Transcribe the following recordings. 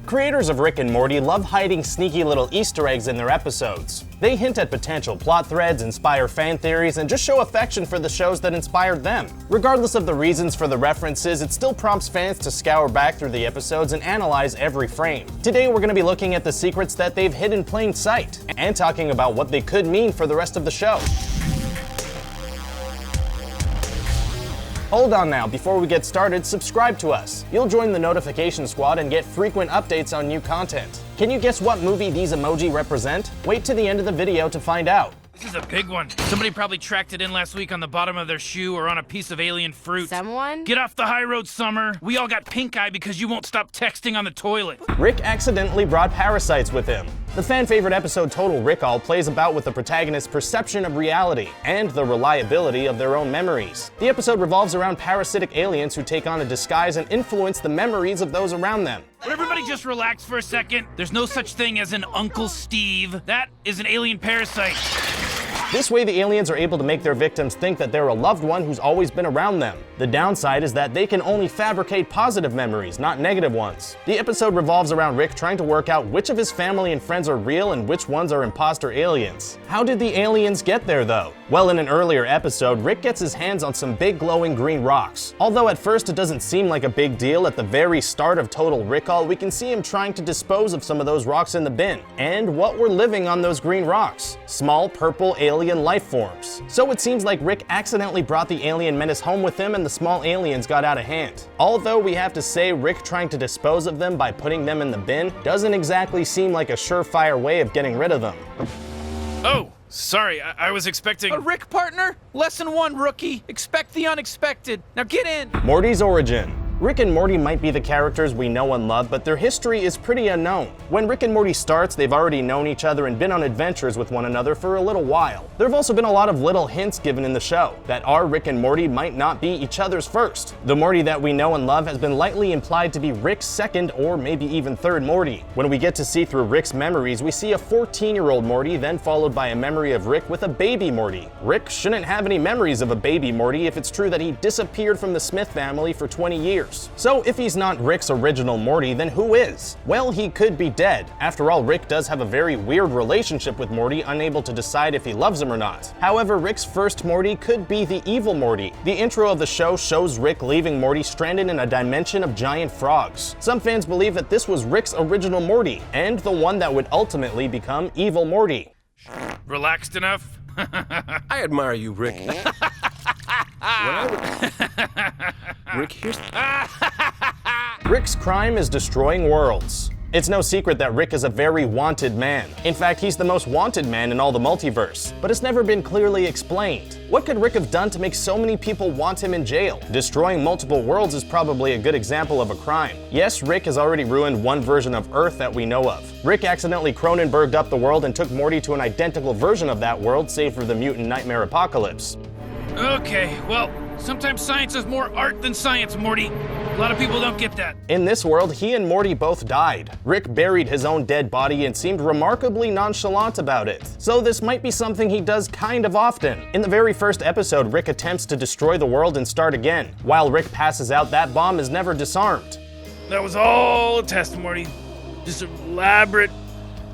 Creators of Rick and Morty love hiding sneaky little Easter eggs in their episodes. They hint at potential plot threads, inspire fan theories, and just show affection for the shows that inspired them. Regardless of the reasons for the references, it still prompts fans to scour back through the episodes and analyze every frame. Today we're going to be looking at the secrets that they've hid in plain sight, and talking about what they could mean for the rest of the show. Hold on now, before we get started, subscribe to us. You'll join the notification squad and get frequent updates on new content. Can you guess what movie these emoji represent? Wait to the end of the video to find out. This is a big one. Somebody probably tracked it in last week on the bottom of their shoe or on a piece of alien fruit. Someone? Get off the high road, Summer. We all got pink eye because you won't stop texting on the toilet. Rick accidentally brought Parasites with him. The fan-favorite episode Total Recall plays about with the protagonist's perception of reality and the reliability of their own memories. The episode revolves around parasitic aliens who take on a disguise and influence the memories of those around them. Would everybody just relax for a second? There's no such thing as an Uncle Steve. That is an alien parasite. This way, the aliens are able to make their victims think that they're a loved one who's always been around them. The downside is that they can only fabricate positive memories, not negative ones. The episode revolves around Rick trying to work out which of his family and friends are real and which ones are imposter aliens. How did the aliens get there, though? Well, in an earlier episode, Rick gets his hands on some big glowing green rocks. Although at first it doesn't seem like a big deal, at the very start of Total Recall, we can see him trying to dispose of some of those rocks in the bin. And what were living on those green rocks? Small purple alien life forms. So it seems like Rick accidentally brought the alien menace home with him and the small aliens got out of hand. Although we have to say Rick trying to dispose of them by putting them in the bin doesn't exactly seem like a surefire way of getting rid of them. Oh, sorry, I was expecting... A Rick partner? Lesson 1, rookie. Expect the unexpected. Now get in. Morty's origin. Rick and Morty might be the characters we know and love, but their history is pretty unknown. When Rick and Morty starts, they've already known each other and been on adventures with one another for a little while. There have also been a lot of little hints given in the show that our Rick and Morty might not be each other's first. The Morty that we know and love has been lightly implied to be Rick's second or maybe even third Morty. When we get to see through Rick's memories, we see a 14-year-old Morty, then followed by a memory of Rick with a baby Morty. Rick shouldn't have any memories of a baby Morty if it's true that he disappeared from the Smith family for 20 years. So if he's not Rick's original Morty, then who is? Well, he could be dead. After all, Rick does have a very weird relationship with Morty, unable to decide if he loves him or not. However, Rick's first Morty could be the evil Morty. The intro of the show shows Rick leaving Morty stranded in a dimension of giant frogs. Some fans believe that this was Rick's original Morty, and the one that would ultimately become evil Morty. Relaxed enough? I admire you, Rick. Rick, here's... Rick's crime is destroying worlds. It's no secret that Rick is a very wanted man. In fact, he's the most wanted man in all the multiverse, but it's never been clearly explained. What could Rick have done to make so many people want him in jail? Destroying multiple worlds is probably a good example of a crime. Yes, Rick has already ruined one version of Earth that we know of. Rick accidentally Cronenberged up the world and took Morty to an identical version of that world, save for the mutant nightmare apocalypse. Okay, well, sometimes science is more art than science, Morty. A lot of people don't get that. In this world, he and Morty both died. Rick buried his own dead body and seemed remarkably nonchalant about it. So this might be something he does kind of often. In the very first episode, Rick attempts to destroy the world and start again. While Rick passes out, that bomb is never disarmed. That was all a test, Morty. Just an elaborate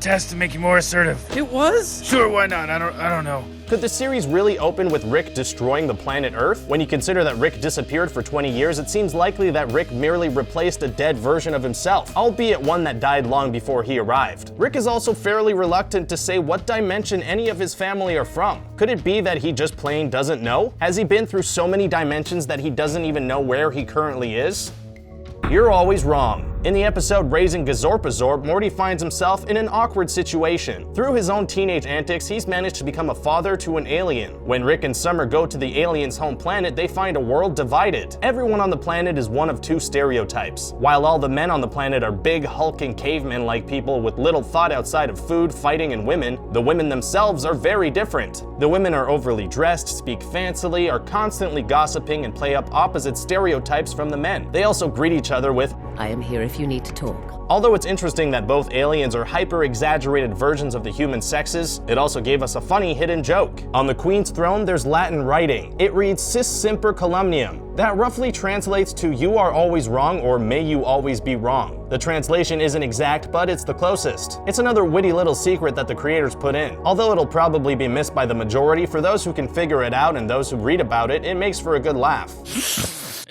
test to make you more assertive. It was? Sure, why not? I don't know. Could the series really open with Rick destroying the planet Earth? When you consider that Rick disappeared for 20 years, it seems likely that Rick merely replaced a dead version of himself, albeit one that died long before he arrived. Rick is also fairly reluctant to say what dimension any of his family are from. Could it be that he just plain doesn't know? Has he been through so many dimensions that he doesn't even know where he currently is? You're always wrong. In the episode Raising Gazorpazorp, Morty finds himself in an awkward situation. Through his own teenage antics, he's managed to become a father to an alien. When Rick and Summer go to the alien's home planet, they find a world divided. Everyone on the planet is one of two stereotypes. While all the men on the planet are big, hulking cavemen-like people with little thought outside of food, fighting, and women, the women themselves are very different. The women are overly dressed, speak fancily, are constantly gossiping, and play up opposite stereotypes from the men. They also greet each other with, I am here if you need to talk. Although it's interesting that both aliens are hyper-exaggerated versions of the human sexes, it also gave us a funny hidden joke. On the Queen's throne, there's Latin writing. It reads Sis Semper Calumnium. That roughly translates to you are always wrong or may you always be wrong. The translation isn't exact, but it's the closest. It's another witty little secret that the creators put in. Although it'll probably be missed by the majority, for those who can figure it out and those who read about it, it makes for a good laugh.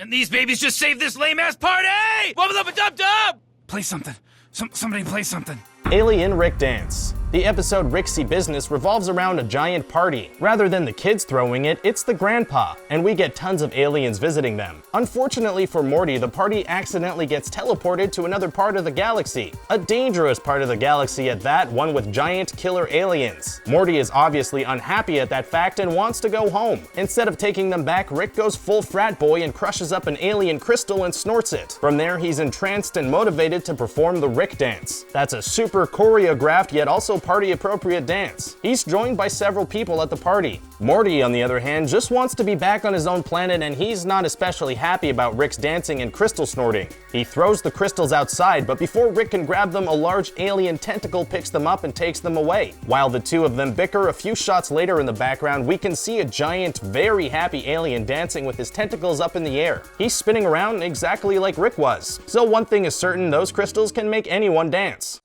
And these babies just saved this lame-ass party! Wubba-dubba-dub-dub! Play something. Somebody play something. Alien Rick Dance. The episode Rick See Business revolves around a giant party. Rather than the kids throwing it, it's the grandpa, and we get tons of aliens visiting them. Unfortunately for Morty, the party accidentally gets teleported to another part of the galaxy. A dangerous part of the galaxy at that, one with giant killer aliens. Morty is obviously unhappy at that fact and wants to go home. Instead of taking them back, Rick goes full frat boy and crushes up an alien crystal and snorts it. From there, he's entranced and motivated to perform the Rick Dance. That's a super choreographed yet also party-appropriate dance. He's joined by several people at the party. Morty, on the other hand, just wants to be back on his own planet, and he's not especially happy about Rick's dancing and crystal snorting. He throws the crystals outside, but before Rick can grab them, a large alien tentacle picks them up and takes them away. While the two of them bicker, a few shots later in the background, we can see a giant, very happy alien dancing with his tentacles up in the air. He's spinning around exactly like Rick was. So one thing is certain, those crystals can make anyone dance.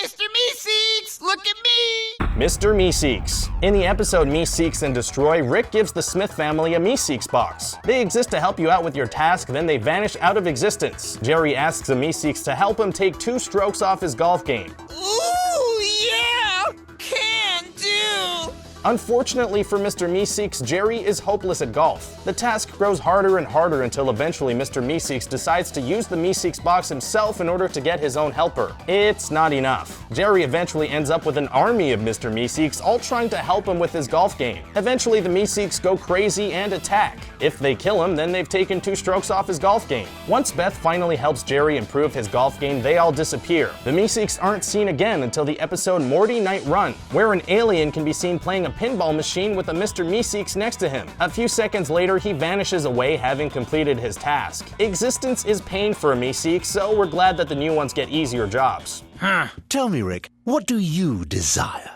Mr. Meseeks, look at me! Mr. Meseeks. In the episode Meseeks and Destroy, Rick gives the Smith family a Meseeks box. They exist to help you out with your task, then they vanish out of existence. Jerry asks the Meseeks to help him take 2 strokes off his golf game. Ooh, yeah! Can do! Unfortunately for Mr. Meseeks, Jerry is hopeless at golf. The task grows harder and harder until eventually Mr. Meseeks decides to use the Meseeks box himself in order to get his own helper. It's not enough. Jerry eventually ends up with an army of Mr. Meseeks all trying to help him with his golf game. Eventually the Meseeks go crazy and attack. If they kill him, then they've taken 2 strokes off his golf game. Once Beth finally helps Jerry improve his golf game, they all disappear. The Meseeks aren't seen again until the episode Morty Night Run, where an alien can be seen playing a pinball machine with a Mr. Meseeks next to him. A few seconds later, he vanishes away, having completed his task. Existence is pain for a Meseek, so we're glad that the new ones get easier jobs. Tell me, Rick, what do you desire?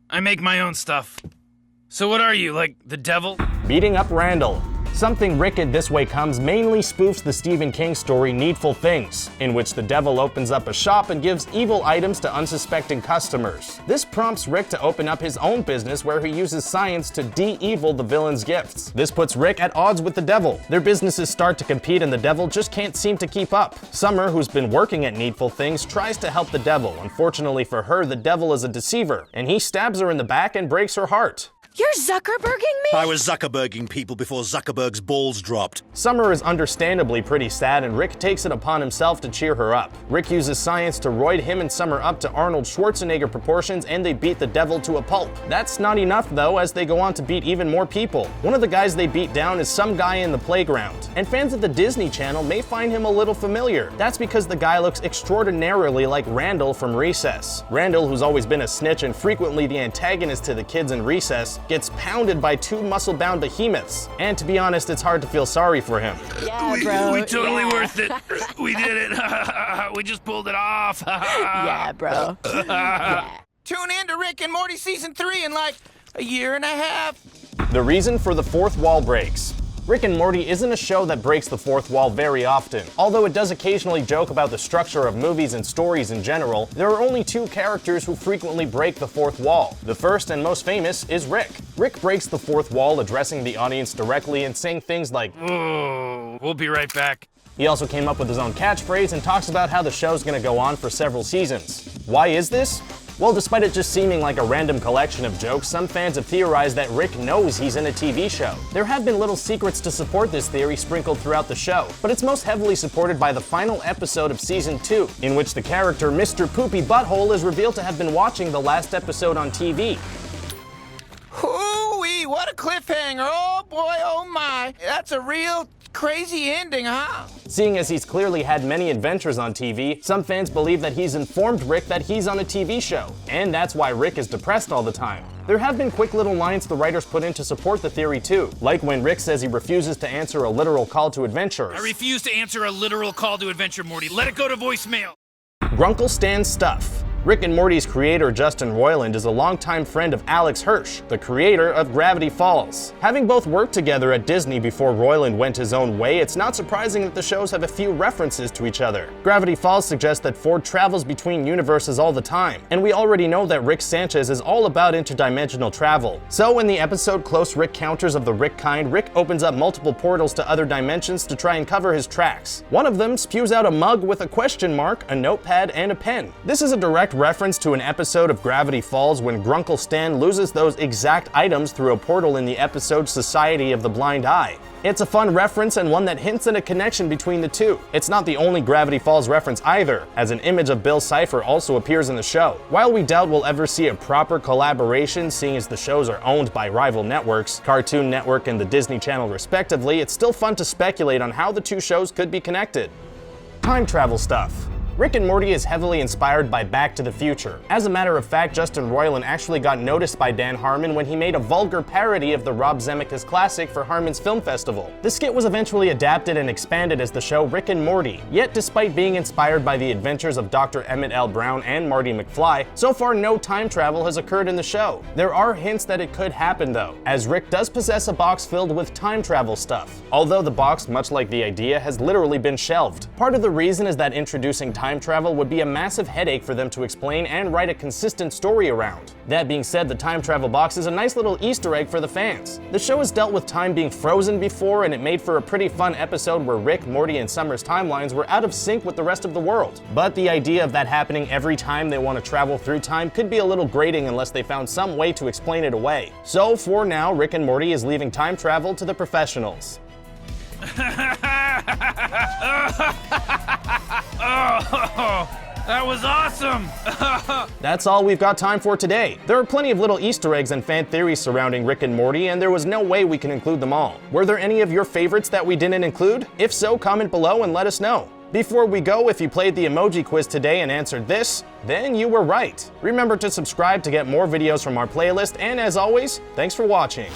I make my own stuff. So what are you, like the devil? Beating Up Randall. Something Rick in This Way Comes mainly spoofs the Stephen King story Needful Things, in which the devil opens up a shop and gives evil items to unsuspecting customers. This prompts Rick to open up his own business where he uses science to de-evil the villain's gifts. This puts Rick at odds with the devil. Their businesses start to compete and the devil just can't seem to keep up. Summer, who's been working at Needful Things, tries to help the devil. Unfortunately for her, the devil is a deceiver, and he stabs her in the back and breaks her heart. You're Zuckerberging me? I was Zuckerberging people before Zuckerberg's balls dropped. Summer is understandably pretty sad, and Rick takes it upon himself to cheer her up. Rick uses science to roid him and Summer up to Arnold Schwarzenegger proportions, and they beat the devil to a pulp. That's not enough though, as they go on to beat even more people. One of the guys they beat down is some guy in the playground, and fans of the Disney Channel may find him a little familiar. That's because the guy looks extraordinarily like Randall from Recess. Randall, who's always been a snitch and frequently the antagonist to the kids in Recess, gets pounded by 2 muscle-bound behemoths. And to be honest, it's hard to feel sorry for him. Yeah, bro. We totally worth it. We did it. We just pulled it off. Yeah, bro. Yeah. Tune in to Rick and Morty Season 3 in like a year and a half. The reason for the 4th wall breaks. Rick and Morty isn't a show that breaks the 4th wall very often. Although it does occasionally joke about the structure of movies and stories in general, there are only 2 characters who frequently break the 4th wall. The first and most famous is Rick. Rick breaks the 4th wall, addressing the audience directly and saying things like, "Oh, we'll be right back." He also came up with his own catchphrase and talks about how the show's gonna go on for several seasons. Why is this? Well, despite it just seeming like a random collection of jokes, some fans have theorized that Rick knows he's in a TV show. There have been little secrets to support this theory sprinkled throughout the show, but it's most heavily supported by the final episode of Season 2, in which the character Mr. Poopy Butt Hole is revealed to have been watching the last episode on TV. Hoo-wee, what a cliffhanger. Oh boy, oh my. That's a real crazy ending, huh? Seeing as he's clearly had many adventures on TV, some fans believe that he's informed Rick that he's on a TV show, and that's why Rick is depressed all the time. There have been quick little lines the writers put in to support the theory too, like when Rick says he refuses to answer a literal call to adventurers. I refuse to answer a literal call to adventure, Morty. Let it go to voicemail. Gruncle Stan stuff. Rick and Morty's creator Justin Roiland is a longtime friend of Alex Hirsch, the creator of Gravity Falls. Having both worked together at Disney before Roiland went his own way, it's not surprising that the shows have a few references to each other. Gravity Falls suggests that Ford travels between universes all the time, and we already know that Rick Sanchez is all about interdimensional travel. So in the episode Close Rick Counters of the Rick Kind, Rick opens up multiple portals to other dimensions to try and cover his tracks. One of them spews out a mug with a question mark, a notepad, and a pen. This is a direct reference to an episode of Gravity Falls when Gruncle Stan loses those exact items through a portal in the episode Society of the Blind Eye. It's a fun reference and one that hints at a connection between the two. It's not the only Gravity Falls reference either, as an image of Bill Cipher also appears in the show. While we doubt we'll ever see a proper collaboration, seeing as the shows are owned by rival networks, Cartoon Network and the Disney Channel respectively, it's still fun to speculate on how the two shows could be connected. Time travel stuff. Rick and Morty is heavily inspired by Back to the Future. As a matter of fact, Justin Roiland actually got noticed by Dan Harmon when he made a vulgar parody of the Rob Zemeckis classic for Harmon's Film Festival. The skit was eventually adapted and expanded as the show Rick and Morty. Yet despite being inspired by the adventures of Dr. Emmett L. Brown and Marty McFly, so far no time travel has occurred in the show. There are hints that it could happen though, as Rick does possess a box filled with time travel stuff. Although the box, much like the idea, has literally been shelved. Part of the reason is that introducing time travel would be a massive headache for them to explain and write a consistent story around. That being said, the time travel box is a nice little Easter egg for the fans. The show has dealt with time being frozen before, and it made for a pretty fun episode where Rick, Morty, and Summer's timelines were out of sync with the rest of the world. But the idea of that happening every time they want to travel through time could be a little grating unless they found some way to explain it away. So for now, Rick and Morty is leaving time travel to the professionals. Oh, that was awesome! That's all we've got time for today. There are plenty of little Easter eggs and fan theories surrounding Rick and Morty, and there was no way we can include them all. Were there any of your favorites that we didn't include? If so, comment below and let us know. Before we go, if you played the emoji quiz today and answered this, then you were right. Remember to subscribe to get more videos from our playlist, and as always, thanks for watching.